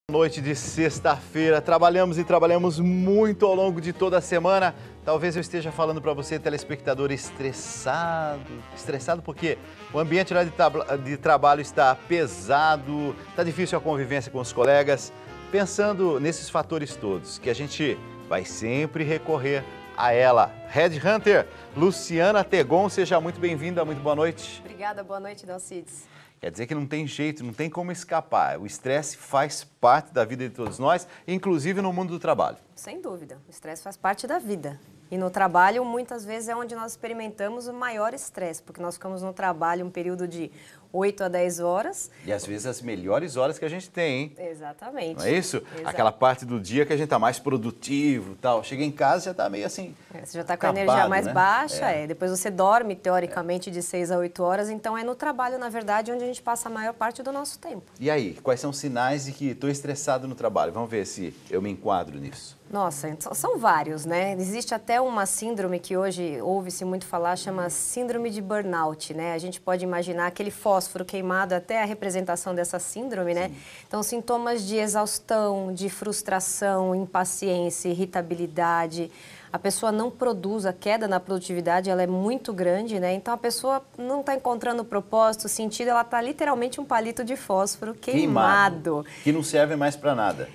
Noite de sexta-feira, trabalhamos e trabalhamos muito ao longo de toda a semana. Talvez eu esteja falando para você, telespectador, estressado. Estressado porque o ambiente lá de trabalho está pesado, está difícil a convivência com os colegas. Pensando nesses fatores todos, que a gente vai sempre recorrer a ela. Red Hunter, Luciana Tegon, seja muito bem-vinda, muito boa noite. Obrigada, boa noite, Dalcides. Quer dizer que não tem jeito, não tem como escapar. O estresse faz parte da vida de todos nós, inclusive no mundo do trabalho. Sem dúvida, o estresse faz parte da vida. E no trabalho, muitas vezes, é onde nós experimentamos o maior estresse, porque nós ficamos no trabalho um período de 8 a 10 horas. E às vezes as melhores horas que a gente tem, hein? Exatamente. Não é isso? Exato. Aquela parte do dia que a gente está mais produtivo e tal. Chega em casa e já está meio assim. Você já está com a acabado, energia mais né? baixa, depois você dorme, teoricamente, de 6 a 8 horas. Então, é no trabalho, na verdade, onde a gente passa a maior parte do nosso tempo. E aí, quais são os sinais de que estou estressado no trabalho? Vamos ver se eu me enquadro nisso. Nossa, são vários, né? Existe até uma síndrome que hoje ouve-se muito falar, chama síndrome de burnout, né? A gente pode imaginar aquele fósforo queimado, até a representação dessa síndrome, né? Então, sintomas de exaustão, de frustração, impaciência, irritabilidade. A pessoa não produz, a queda na produtividade ela é muito grande, né? Então a pessoa não está encontrando propósito, sentido, ela está literalmente um palito de fósforo queimado. Que não serve mais para nada.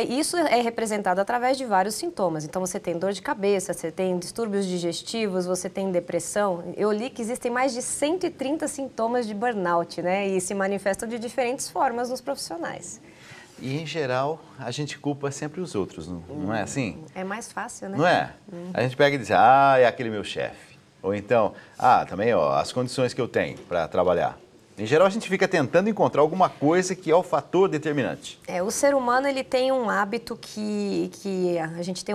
Isso é representado através de vários sintomas. Então você tem dor de cabeça, você tem distúrbios digestivos, você tem depressão. Eu li que existem mais de 130 sintomas de burnout, né? E se manifestam de diferentes formas nos profissionais. E, em geral, a gente culpa sempre os outros, não é assim? É mais fácil, né? Não é? A gente pega e diz, é aquele meu chefe. Ou então, também, as condições que eu tenho para trabalhar. Em geral, a gente fica tentando encontrar alguma coisa que é o fator determinante. O ser humano, ele tem um hábito que a gente tem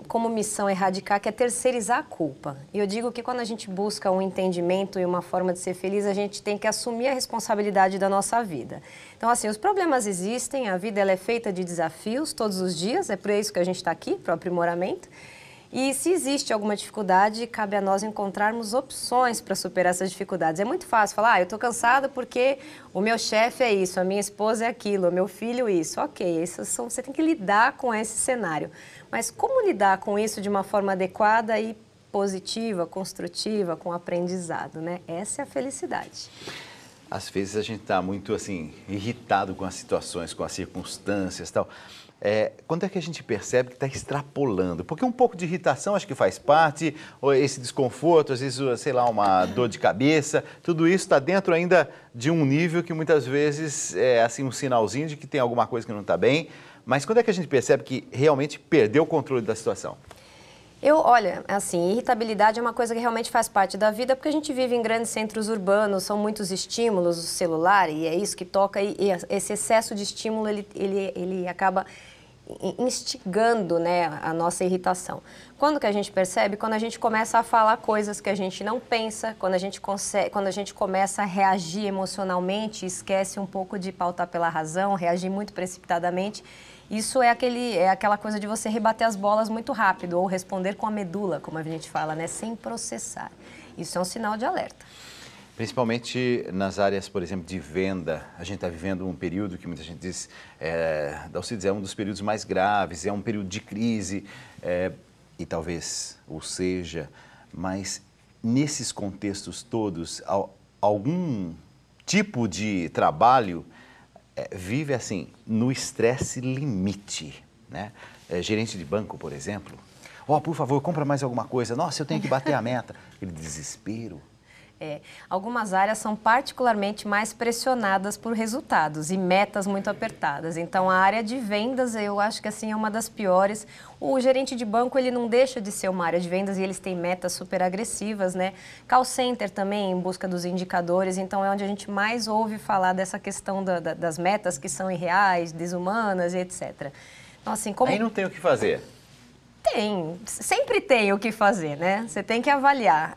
como missão erradicar, que é terceirizar a culpa. E eu digo que quando a gente busca um entendimento e uma forma de ser feliz, a gente tem que assumir a responsabilidade da nossa vida. Então, assim, os problemas existem, a vida ela é feita de desafios todos os dias, é por isso que a gente está aqui, para o aprimoramento. E se existe alguma dificuldade, cabe a nós encontrarmos opções para superar essas dificuldades. É muito fácil falar, eu estou cansada porque o meu chefe é isso, a minha esposa é aquilo, o meu filho isso. Ok, você tem que lidar com esse cenário. Mas como lidar com isso de uma forma adequada e positiva, construtiva, com aprendizado, né? Essa é a felicidade. Às vezes a gente está muito assim, irritado com as situações, com as circunstâncias e tal. Quando é que a gente percebe que está extrapolando? Porque um pouco de irritação acho que faz parte, ou esse desconforto, às vezes, sei lá, uma dor de cabeça, tudo isso está dentro ainda de um nível que muitas vezes é assim um sinalzinho de que tem alguma coisa que não está bem. Mas quando é que a gente percebe que realmente perdeu o controle da situação? Olha, assim, irritabilidade é uma coisa que realmente faz parte da vida, porque a gente vive em grandes centros urbanos, são muitos estímulos, o celular, e é isso que toca, e esse excesso de estímulo, ele acaba instigando, né, a nossa irritação. Quando que a gente percebe? Quando a gente começa a falar coisas que a gente não pensa, quando a gente começa a reagir emocionalmente, esquece um pouco de pautar pela razão, reagir muito precipitadamente. Isso é aquela coisa de você rebater as bolas muito rápido ou responder com a medula, como a gente fala, né, sem processar. Isso é um sinal de alerta. Principalmente nas áreas, por exemplo, de venda. A gente está vivendo um período que muita gente diz, Dalcides, é um dos períodos mais graves, é um período de crise, e talvez o seja, mas nesses contextos todos, algum tipo de trabalho vive assim, no estresse limite, né? Gerente de banco, por exemplo, por favor, compra mais alguma coisa, nossa, eu tenho que bater a meta. Aquele desespero. Algumas áreas são particularmente mais pressionadas por resultados e metas muito apertadas. Então, a área de vendas, eu acho que assim é uma das piores. O gerente de banco, ele não deixa de ser uma área de vendas e eles têm metas super agressivas, né? Call center também, em busca dos indicadores. Então, é onde a gente mais ouve falar dessa questão das metas que são irreais, desumanas e etc. Então, assim, Aí não tem o que fazer. Sempre tem o que fazer, né? Você tem que avaliar,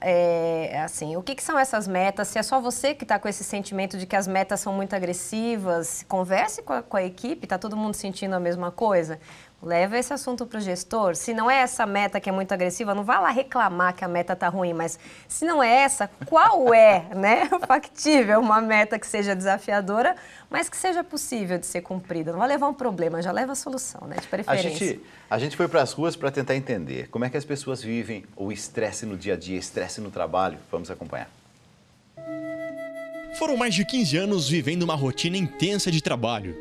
assim, o que são essas metas, se é só você que está com esse sentimento de que as metas são muito agressivas, converse com a equipe, está todo mundo sentindo a mesma coisa? Leva esse assunto para o gestor. Se não é essa meta que é muito agressiva, não vá lá reclamar que a meta está ruim, mas se não é essa, qual é, né, factível uma meta que seja desafiadora, mas que seja possível de ser cumprida? Não vai levar um problema, já leva a solução, né, de preferência. A gente foi para as ruas para tentar entender como é que as pessoas vivem o estresse no dia a dia, estresse no trabalho. Vamos acompanhar. Foram mais de 15 anos vivendo uma rotina intensa de trabalho.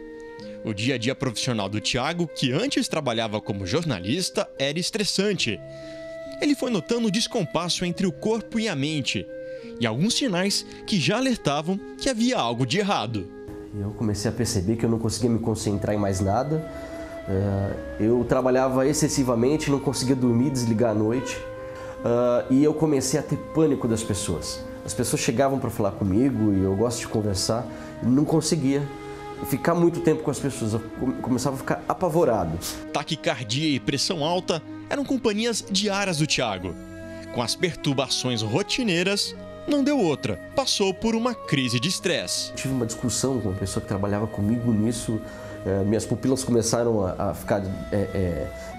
O dia a dia profissional do Thiago, que antes trabalhava como jornalista, era estressante. Ele foi notando o descompasso entre o corpo e a mente, e alguns sinais que já alertavam que havia algo de errado. Eu comecei a perceber que eu não conseguia me concentrar em mais nada. Eu trabalhava excessivamente, não conseguia dormir, desligar à noite. E eu comecei a ter pânico das pessoas. As pessoas chegavam para falar comigo, e eu gosto de conversar, e não conseguia ficar muito tempo com as pessoas, eu começava a ficar apavorado. Taquicardia e pressão alta eram companhias diárias do Thiago. Com as perturbações rotineiras, não deu outra. Passou por uma crise de estresse. Tive uma discussão com uma pessoa que trabalhava comigo nisso. Minhas pupilas começaram a ficar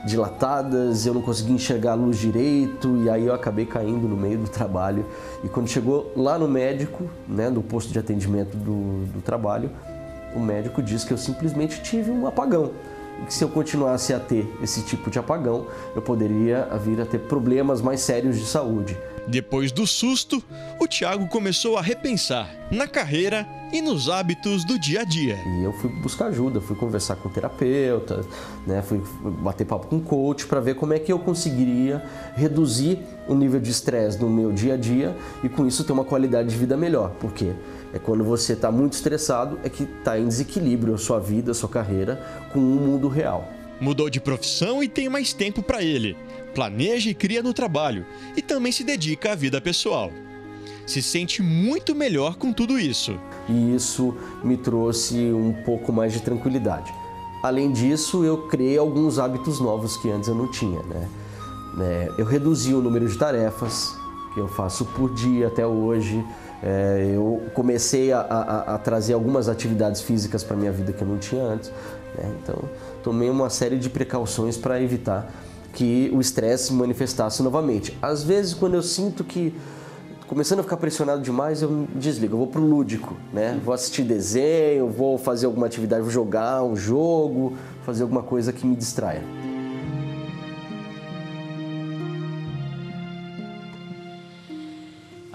dilatadas, eu não conseguia enxergar a luz direito, e aí eu acabei caindo no meio do trabalho. E quando chegou lá no médico, né, no posto de atendimento do trabalho, o médico disse que eu simplesmente tive um apagão. E que se eu continuasse a ter esse tipo de apagão, eu poderia vir a ter problemas mais sérios de saúde. Depois do susto, o Thiago começou a repensar na carreira e nos hábitos do dia a dia. E eu fui buscar ajuda, fui conversar com o terapeuta, né, fui bater papo com o coach para ver como é que eu conseguiria reduzir o nível de estresse no meu dia a dia e com isso ter uma qualidade de vida melhor. Por quê? É quando você está muito estressado, é que está em desequilíbrio a sua vida, a sua carreira com o mundo real. Mudou de profissão e tem mais tempo para ele. Planeja e cria no trabalho e também se dedica à vida pessoal. Se sente muito melhor com tudo isso. E isso me trouxe um pouco mais de tranquilidade. Além disso, eu criei alguns hábitos novos que antes eu não tinha, né? Eu reduzi o número de tarefas que eu faço por dia até hoje. Eu comecei a trazer algumas atividades físicas para a minha vida que eu não tinha antes. Então, tomei uma série de precauções para evitar que o estresse se manifestasse novamente. Às vezes, quando eu sinto que começando a ficar pressionado demais, eu desligo, eu vou pro lúdico, né? Vou assistir desenho, vou fazer alguma atividade, vou jogar um jogo, fazer alguma coisa que me distraia.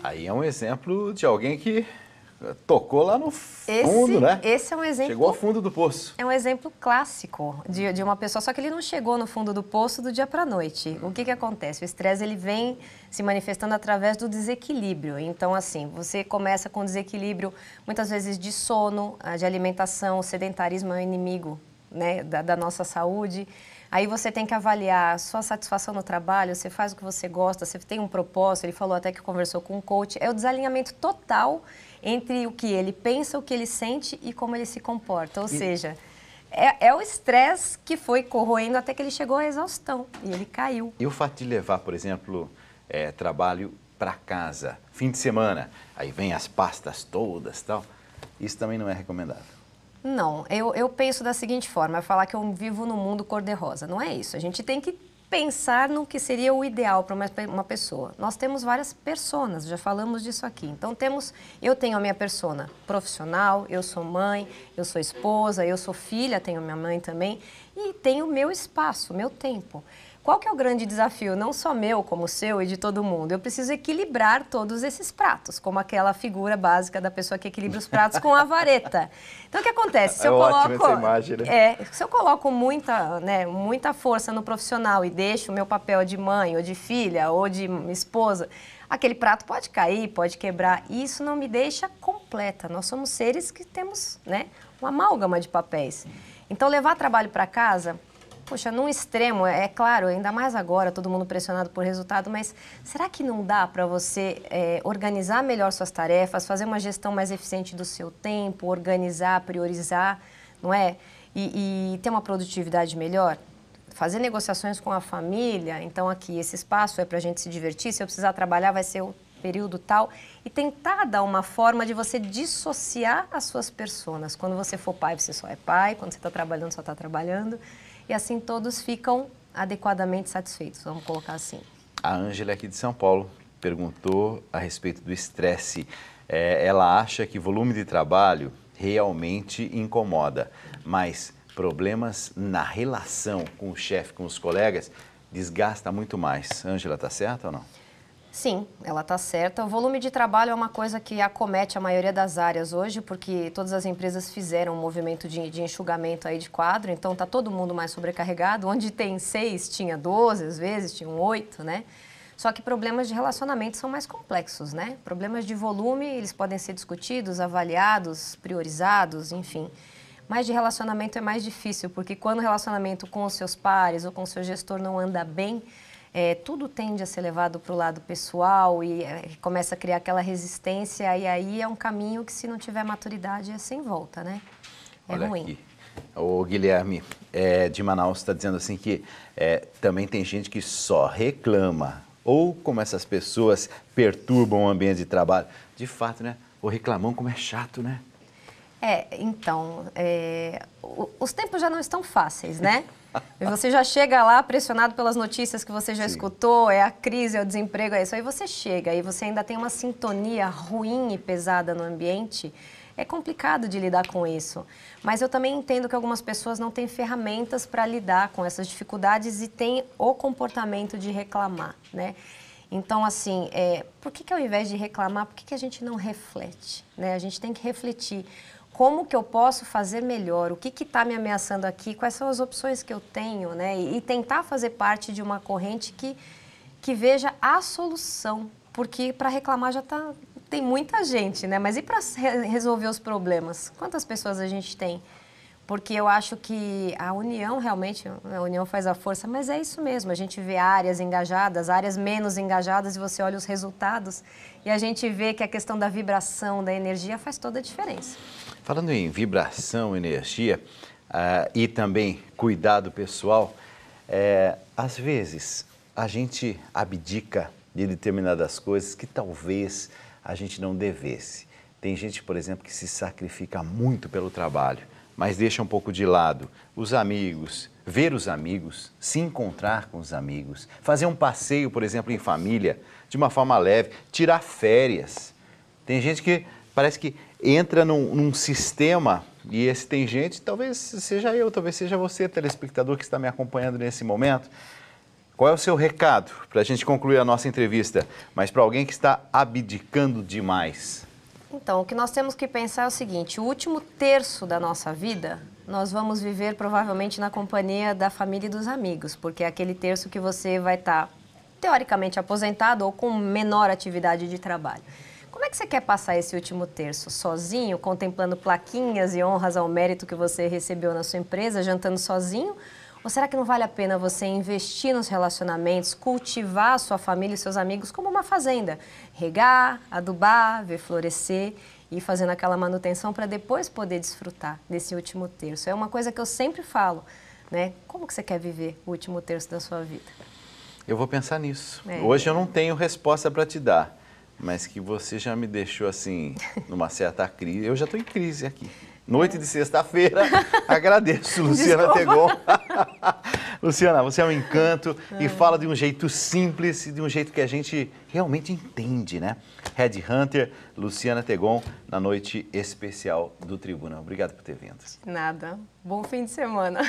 Aí é um exemplo de alguém que tocou lá no fundo, né? Esse é um exemplo... Chegou ao fundo do poço. É um exemplo clássico de uma pessoa, só que ele não chegou no fundo do poço do dia para a noite. O que acontece? O estresse ele vem se manifestando através do desequilíbrio. Então, assim, você começa com desequilíbrio, muitas vezes de sono, de alimentação, o sedentarismo é um inimigo, né, da nossa saúde. Aí você tem que avaliar a sua satisfação no trabalho, você faz o que você gosta, você tem um propósito, ele falou até que conversou com um coach. É o desalinhamento total entre o que ele pensa, o que ele sente e como ele se comporta. Ou seja, é o estresse que foi corroendo até que ele chegou à exaustão e ele caiu. E o fato de levar, por exemplo, trabalho para casa, fim de semana, aí vem as pastas todas e tal, isso também não é recomendável. Não, eu penso da seguinte forma, falar que eu vivo num mundo cor-de-rosa. Não é isso. A gente tem que pensar no que seria o ideal para uma pessoa. Nós temos várias personas, já falamos disso aqui. Então, eu tenho a minha persona profissional, eu sou mãe, eu sou esposa, eu sou filha, tenho minha mãe também, e tenho o meu espaço, o meu tempo. Qual que é o grande desafio, não só meu, como o seu e de todo mundo? Eu preciso equilibrar todos esses pratos, como aquela figura básica da pessoa que equilibra os pratos com a vareta. Então, o que acontece? Se eu coloco, ótima essa imagem, né? Se eu coloco muita força no profissional e deixo o meu papel de mãe, ou de filha, ou de esposa, aquele prato pode cair, pode quebrar, e isso não me deixa completa. Nós somos seres que temos, né, uma amálgama de papéis. Então, levar trabalho para casa... Poxa, num extremo, é claro, ainda mais agora, todo mundo pressionado por resultado, mas será que não dá para você organizar melhor suas tarefas, fazer uma gestão mais eficiente do seu tempo, organizar, priorizar, não é? E ter uma produtividade melhor? Fazer negociações com a família, então aqui, esse espaço é para a gente se divertir, se eu precisar trabalhar vai ser o período tal, e tentar dar uma forma de você dissociar as suas personas. Quando você for pai, você só é pai, quando você está trabalhando, só está trabalhando, e assim todos ficam adequadamente satisfeitos, vamos colocar assim. A Ângela aqui de São Paulo perguntou a respeito do estresse. Ela acha que volume de trabalho realmente incomoda, mas problemas na relação com o chefe, com os colegas, desgasta muito mais. Ângela, está certa ou não? Sim, ela está certa. O volume de trabalho é uma coisa que acomete a maioria das áreas hoje, porque todas as empresas fizeram um movimento de enxugamento aí de quadro, então está todo mundo mais sobrecarregado. Onde tem 6, tinha 12, às vezes, tinham 8, né? Só que problemas de relacionamento são mais complexos, né? Problemas de volume, eles podem ser discutidos, avaliados, priorizados, enfim. Mas de relacionamento é mais difícil, porque quando o relacionamento com os seus pares ou com o seu gestor não anda bem, tudo tende a ser levado para o lado pessoal e começa a criar aquela resistência, e aí é um caminho que, se não tiver maturidade, é sem volta, né? Olha ruim. Aqui. O Guilherme de Manaus está dizendo assim que também tem gente que só reclama, ou como essas pessoas perturbam o ambiente de trabalho. De fato, né? O reclamão como é chato, né? Então, os tempos já não estão fáceis, né? Você já chega lá pressionado pelas notícias que você já escutou, é a crise, é o desemprego, é isso. Aí você chega e você ainda tem uma sintonia ruim e pesada no ambiente. É complicado de lidar com isso. Mas eu também entendo que algumas pessoas não têm ferramentas para lidar com essas dificuldades e têm o comportamento de reclamar, né? Então, assim, por que ao invés de reclamar, por que a gente não reflete, né? A gente tem que refletir. Como que eu posso fazer melhor? O que está me ameaçando aqui? Quais são as opções que eu tenho, né? E tentar fazer parte de uma corrente que veja a solução. Porque para reclamar tem muita gente, né? Mas e para resolver os problemas? Quantas pessoas a gente tem? Porque eu acho que a união realmente, a união faz a força, mas é isso mesmo. A gente vê áreas engajadas, áreas menos engajadas, e você olha os resultados e a gente vê que a questão da vibração, da energia faz toda a diferença. Falando em vibração, energia e também cuidado pessoal, às vezes a gente abdica de determinadas coisas que talvez a gente não devesse. Tem gente, por exemplo, que se sacrifica muito pelo trabalho, mas deixa um pouco de lado os amigos, ver os amigos, se encontrar com os amigos, fazer um passeio, por exemplo, em família, de uma forma leve, tirar férias. Tem gente que parece que entra num sistema, e tem gente, talvez seja eu, talvez seja você, telespectador que está me acompanhando nesse momento. Qual é o seu recado para a gente concluir a nossa entrevista, mas para alguém que está abdicando demais? Então, o que nós temos que pensar é o seguinte: o último terço da nossa vida, nós vamos viver provavelmente na companhia da família e dos amigos, porque é aquele terço que você vai estar, teoricamente, aposentado ou com menor atividade de trabalho. Como é que você quer passar esse último terço? Sozinho, contemplando plaquinhas e honras ao mérito que você recebeu na sua empresa, jantando sozinho? Ou será que não vale a pena você investir nos relacionamentos, cultivar a sua família e seus amigos como uma fazenda? Regar, adubar, ver florescer e ir fazendo aquela manutenção para depois poder desfrutar desse último terço. É uma coisa que eu sempre falo, né? Como que você quer viver o último terço da sua vida? Eu vou pensar nisso. Hoje eu não tenho resposta para te dar, mas que você já me deixou assim, numa certa crise. Eu já estou em crise aqui. Noite de sexta-feira, agradeço, Luciana Tegon. Luciana, você é um encanto e fala de um jeito simples e de um jeito que a gente realmente entende, né? Head Hunter, Luciana Tegon, na noite especial do Tribuna. Obrigado por ter vindo. Nada. Bom fim de semana.